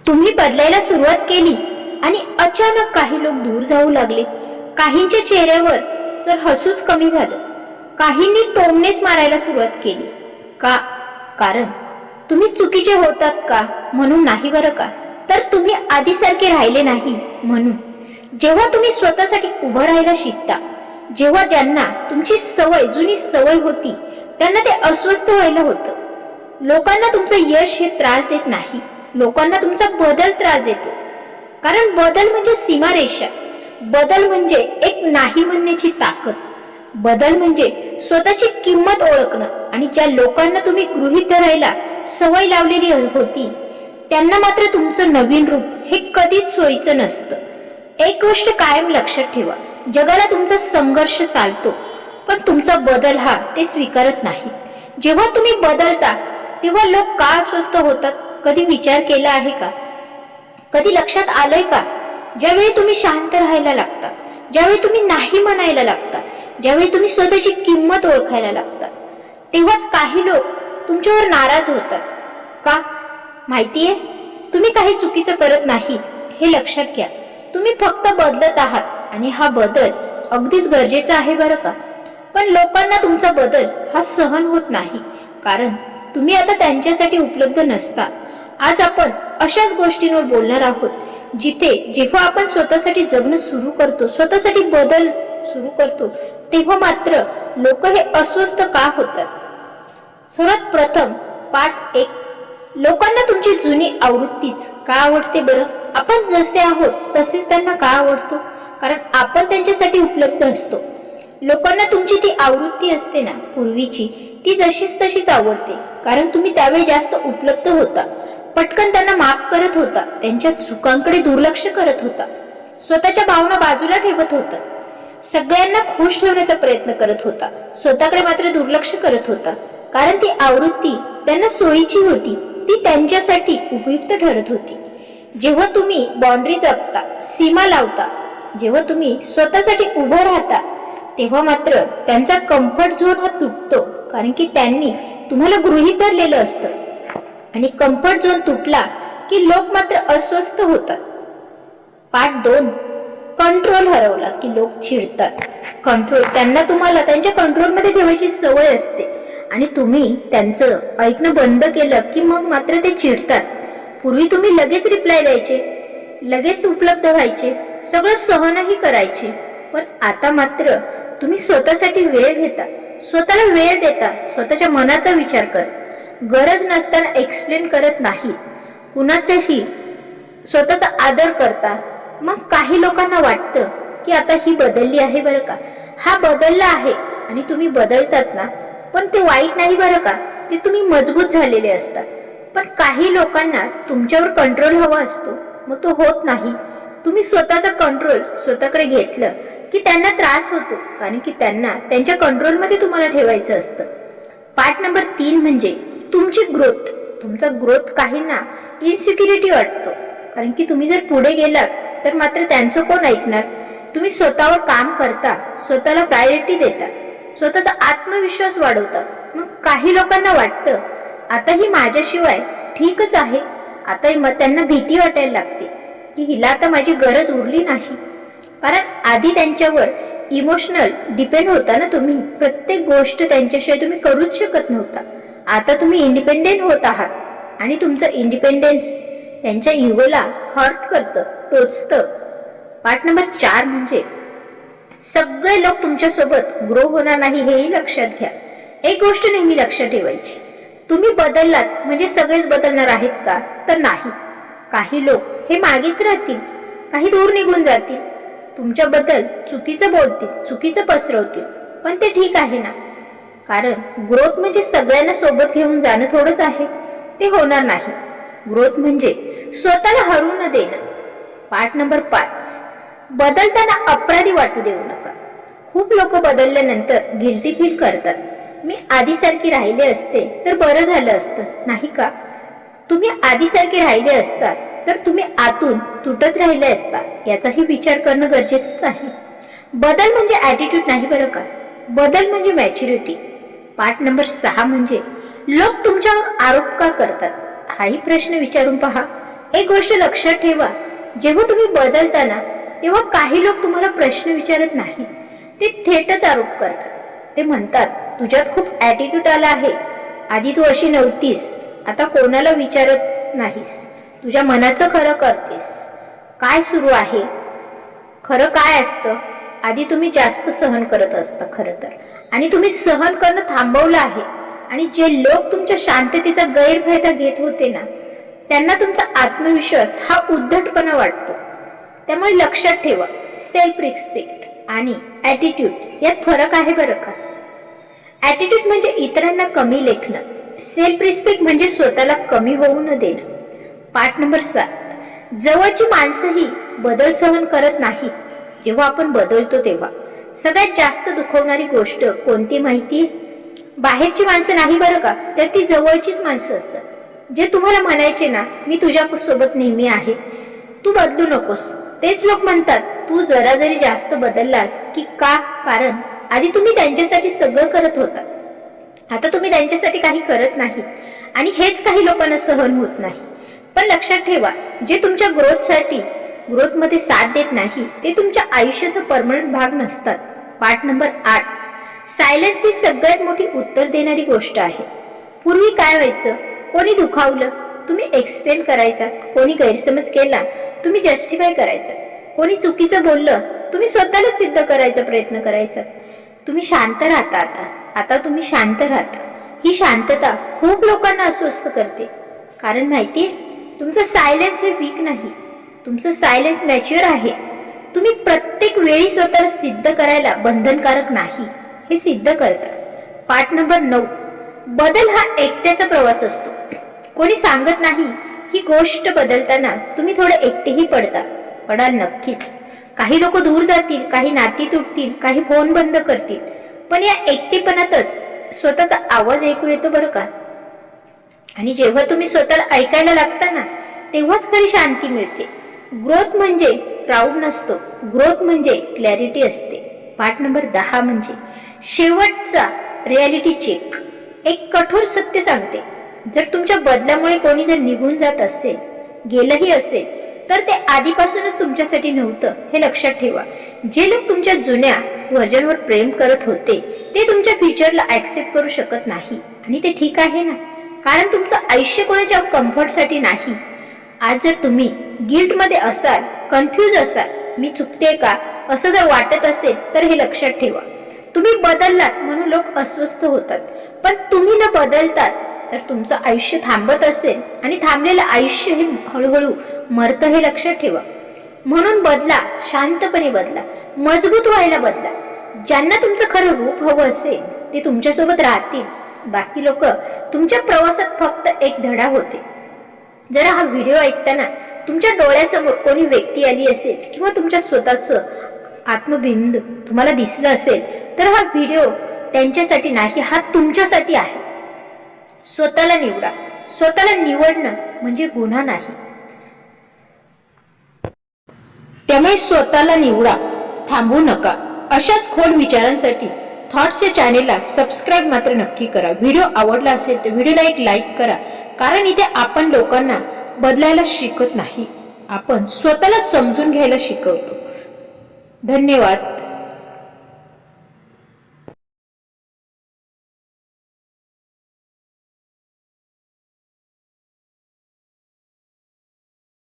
तुम्ही बदलायला सुरुवात केली आणि अचानक काही लोक दूर जाऊ लागले. काहींच्या चेहऱ्यावर तर हसूच कमी झालं. काहींनी टोमणेच मारायला सुरुवात केली. का? कारण तुम्ही चुकीचे होतात का म्हणून नाही बरं का, तर तुम्ही आधीसारखे राहिले नाही म्हणून. जेव्हा तुम्ही स्वतःसाठी उभं राहायला शिकता, जेव्हा ज्यांना तुमची जुनी सवय होती त्यांना ते अस्वस्थ व्हायला होतं. लोकांना तुमचं यश हे त्रास देत नाही, लोकांना तुमचा बदल त्रास देतो. कारण बदल म्हणजे सीमारेषा, बदल म्हणजे एक नाही म्हणण्याची ताकद, बदल म्हणजे स्वतःची किंमत ओळखणं. आणि ज्या लोकांना तुम्ही गृहीत धरायला सवय लावलेली होती त्यांना मात्र तुमचं नवीन रूप हे कधीच सोयीचं नसतं. एक गोष्ट कायम लक्षात ठेवा, जगाला तुमचा संघर्ष चालतो पण तुमचा बदल हा ते स्वीकारत नाही. जेव्हा तुम्ही बदलता तेव्हा लोक का अस्वस्थ होतात, कधी विचार केला आहे का? कधी लक्षात आलंय का? ज्यावेळी तुम्ही शांत राहायला लागता, ज्यावेळी तुम्ही नाही म्हणायला लागता, ज्यावेळी तुम्ही स्वतःची किंमत ओळखायला लागता, तेव्हाच काही लोक तुमच्यावर नाराज होतात. का? माहितीये, तुम्ही काही चुकीचं करत नाही हे लक्षात घ्या. तुम्ही फक्त बदलत आहात आणि हा बदल अगदीच गरजेचा आहे बरं का. पण लोकांना तुमचा बदल हा सहन होत नाही, कारण तुम्ही आता त्यांच्यासाठी उपलब्ध नसता. आज आपण अशाच गोष्टींवर बोलणार आहोत जिथे जेव्हा आपण स्वतःसाठी जगणं सुरू करतो, स्वतःसाठी बदल सुरू करतो, तेव्हा मात्र लोक हे अस्वस्थ का होतात. सर्वात प्रथम पाठ 1, लोकांना तुमची जुनी आवृत्तीच का आवडते बरं? आपण जसे आहोत तसेच त्यांना का आवडतो? कारण आपण त्यांच्यासाठी उपलब्ध असतो. लोकांना तुमची ती आवृत्ती असते ना पूर्वीची, ती जशीच तशीच आवडते. कारण तुम्ही त्यावेळी जास्त उपलब्ध होता, पटकन त्यांना माफ करत होता, त्यांच्या चुकांकडे दुर्लक्ष करत होता, स्वतःच्या भावना बाजूला ठेवत होता, सगळ्यांना खुश ठेवण्याचा प्रयत्न करत होता, स्वतःकडे मात्र दुर्लक्ष करत होता. कारण ती आवृत्ती त्यांना सोयीची होती, ती त्यांच्यासाठी उपयुक्त ठरत होती. जेव्हा तुम्ही बाउंड्री जगता, सीमा लावता, जेव्हा तुम्ही स्वतःसाठी उभं राहता, तेव्हा मात्र त्यांचा कम्फर्ट झोन हा तुटतो. कारण की त्यांनी तुम्हाला गृहीत धरलेलं असतं आणि कम्फर्ट झोन तुटला की लोक मात्र अस्वस्थ होतात. पाठ 2, कंट्रोल हरवला की लोक चिडतात. कंट्रोल, त्यांना तुम्हाला त्यांच्या कंट्रोलमध्ये ठेवायची सवय असते आणि तुम्ही त्यांचं ऐकणं बंद केलं की मग मात्र ते चिडतात. पूर्वी तुम्ही लगेच रिप्लाय द्यायचे, लगेच उपलब्ध व्हायचे, सगळं सहनही करायचे. पण आता मात्र तुम्ही स्वतःसाठी वेळ घेता, स्वतःला वेळ देता, स्वतःच्या मनाचा विचार करता, गरज नसताना एक्सप्लेन करत नाही, कुणाचाही स्वतःचा आदर करता. मग काही लोकांना वाटतं की आता ही बदलली आहे बरं का, हा बदलला आहे आणि तुम्ही बदलतात ना, पण ते वाईट नाही बरं का, ते तुम्ही मजबूत झालेले असतात. पण काही लोकांना तुमच्यावर कंट्रोल हवा असतो, मग तो होत नाही. तुम्ही स्वतःचा कंट्रोल स्वतःकडे घेतलं की त्यांना त्रास होतो, कारण की त्यांना त्यांच्या कंट्रोलमध्ये तुम्हाला ठेवायचं असतं. पार्ट नंबर 3 म्हणजे तुमची ग्रोथ. तुमचा ग्रोथ काहींना इनसिक्युरिटी वाटतो, कारण की तुम्ही जर पुढे गेलात तर मात्र त्यांचं कोण ऐकणार. तुम्ही स्वतःवर काम करता, स्वतःला प्रायोरिटी देता, स्वतःचा आत्मविश्वास वाढवता. मग काही लोकांना वाटतं आता ही माझ्याशिवाय ठीकच आहे. आता मग त्यांना भीती वाटायला लागते की हिला आता माझी गरज उरली नाही. कारण आधी त्यांच्यावर इमोशनल डिपेंड होता ना तुम्ही, प्रत्येक गोष्ट त्यांच्याशिवाय तुम्ही करूच शकत नव्हता. आता तुम्ही इंडिपेंडेंट होत आहात आणि तुमचं इंडिपेंडेन्स त्यांच्या इगोला हर्ट करतं, टोचतं. पार्ट नंबर 4 म्हणजे सगळे लोक तुमच्यासोबत ग्रो होणार नाही हेही लक्षात घ्या. एक गोष्ट नेहमी लक्षात ठेवायची, तुम्ही बदललात म्हणजे सगळेच बदलणार आहेत का? तर नाही. काही लोक हे मागेच राहतील, काही दूर निघून जातील, तुमच्याबद्दल चुकीचं बोलतील, चुकीचं पसरवतील, पण ते ठीक आहे ना. कारण ग्रोथ म्हणजे सगळ्यांना सोबत घेऊन जाणं थोडंच आहे, ते होणार नाही. ग्रोथ म्हणजे स्वतःला हरू न देणं. पार्ट नंबर 5, बदलताना अपराधी वाटू देऊ नका. खूप लोक बदलल्यानंतर गिल्टी फील करतात, मी आधीसारखी राहिले असते तर बरं झालं असतं, नाही का? तुम्ही आधीसारखे राहिले असता तर तुम्ही आतून तुटत राहिले असता, याचाही विचार करणं गरजेचंच आहे. बदल म्हणजे ॲटिट्यूड नाही बरं का, बदल म्हणजे मॅच्युरिटी. पार्ट नंबर 6 म्हणजे लोक तुमच्यावर आरोप का करतात, हाही प्रश्न विचारून पहा. एक गोष्ट लक्षात ठेवा, जेव्हा तुम्ही बदलताना तेव्हा काही लोक तुम्हाला प्रश्न विचारत नाहीत, ते थेटच आरोप करतात. ते म्हणतात, तुझ्यात खूप ॲटिट्यूड आला आहे, आधी तू अशी नव्हतीस, आता कोणाला विचारत नाहीस, तुझ्या मनाचं खरं करतेस. काय सुरू आहे, खरं काय असतं? आधी तुम्ही जास्त सहन करत असता खरं तर, आणि तुम्ही सहन करणं थांबवलं आहे. आणि जे लोक तुमच्या शांततेचा गैरफायदा घेत होते ना, त्यांना तुमचा आत्मविश्वास हा उद्धटपणा वाटतो. त्यामुळे लक्षात ठेवा, सेल्फ रिस्पेक्ट आणि ॲटिट्यूड यात फरक आहे बरं का. ॲटिट्यूड म्हणजे इतरांना कमी लेखणं, सेल्फ रिस्पेक्ट म्हणजे स्वतःला कमी होऊ न देणं. पाठ नंबर 7, जवळची माणसंही बदल सहन करत नाहीत. जेव्हा आपण बदलतो तेव्हा सगळ्यात जास्त दुखवणारी गोष्ट कोणती माहिती आहे? बाहेरची माणसं नाही बरं का, तर ती जवळचीच माणसं असतात. जे तुम्हाला म्हणायचे ना, मी तुझ्या सोबत नेहमी आहे, तू बदलू नकोस, तेच लोक म्हणतात, तू जरा जरी जास्त बदललास की का? कारण आधी तुम्ही त्यांच्यासाठी सगळं करत होता, आता तुम्ही त्यांच्यासाठी काही करत नाही. आणि हेच काही लोकांना सहन होत नाही. पण लक्षात ठेवा, जे तुमच्या ग्रोथमध्ये साथ देत नाही, ते तुमच्या आयुष्याचा परमनंट भाग नसतात. पाठ नंबर 8, सायलेन्स ही सगळ्यात मोठी उत्तर देणारी गोष्ट आहे. पूर्वी काय व्हायचं? कोणी दुखावलं, तुम्ही एक्सप्लेन करायचा. कोणी गैरसमज केला, तुम्ही जस्टिफाय करायचा. कोणी चुकीचं बोललं, तुम्ही स्वतःला सिद्ध करायचा प्रयत्न करायचा. तुम्ही शांत राहता आता तुम्ही शांत राहता. ही शांतता खूप लोकांना अस्वस्थ करते. कारण माहितीये, तुमचं सायलेन्स हे वीक नाही, तुमचं सायलेन्स मॅच्युअर आहे. तुम्ही प्रत्येक वेळी स्वतःला सिद्ध करायला बंधनकारक नाही, हे सिद्ध करता. पाठ नंबर 9, बदल हा एकट्याचा प्रवास असतो, कोणी सांगत नाही. ही गोष्ट बदलताना तुम्ही थोडे एकटेही पडाल नक्कीच. काही लोक दूर जातील, काही नाती तुटतील, काही फोन बंद करतील, पण या एकटेपणातच स्वतःचा आवाज ऐकू येतो बरं का. आणि जेव्हा तुम्ही स्वतःला ऐकायला लागता ना, तेव्हाच खरी शांती मिळते. ग्रोथ म्हणजे प्राऊड नसतो, ग्रोथ म्हणजे क्लॅरिटी असते. पाठ नंबर 10 म्हणजे शेवटचा रियालिटी चेक. एक कठोर सत्य सांगते, जर तुमच्या बदलामुळे कोणी जर निघून जात असेल, गेलंही असेल, तर ते आधीपासूनच तुमच्यासाठी नव्हतं, हे लक्षात ठेवा. जे लोक तुमच्या जुन्या व्हर्जनवर प्रेम करत होते, ते तुमच्या फ्युचरला ऍक्सेप्ट करू शकत नाही. आणि ते ठीक आहे ना, कारण तुमचं आयुष्य कोणाच्या कम्फर्टसाठी नाही. आज जर तुम्ही गिल्टमध्ये असाल, कन्फ्यूज असाल, मी चुकते का असं जर वाटत असेल, तर हे लक्षात ठेवा, तुम्ही बदललात म्हणून लोक अस्वस्थ होतात, पण तुम्ही न बदलतात तर तुमचं आयुष्य थांबत असेल, आणि थांबलेलं आयुष्य हे हळूहळू मरतं, हे लक्षात ठेवा. म्हणून बदला, शांतपणे बदला, मजबूत व्हायला बदला. ज्यांना तुमचं खरं रूप हवं असेल, ते तुमच्यासोबत राहतील. बाकी लोक तुमच्या प्रवासात फक्त एक धडा होते. जरा हा व्हिडिओ ऐकताना तुमच्या डोळ्यासमोर कोणी व्यक्ती आली असेल, किंवा तुमच्या स्वतःचं आत्मबिंब तुम्हाला दिसलं असेल, तर हा व्हिडिओ त्यांच्यासाठी नाही, हा तुमच्यासाठी आहे. स्वतःला निवडा. स्वतःला निवडणं म्हणजे गुन्हा नाही. त्यामुळे स्वतःला निवडा, थांबू नका. अशाच खोल विचारांसाठी थॉट्स या चॅनेलला सबस्क्राईब मात्र नक्की करा. व्हिडिओ आवडला असेल तर व्हिडिओला एक लाईक करा, कारण इथे आपण लोकांना बदलायला शिकत नाही, आपण स्वतःला समजून घ्यायला शिकवतो. धन्यवाद.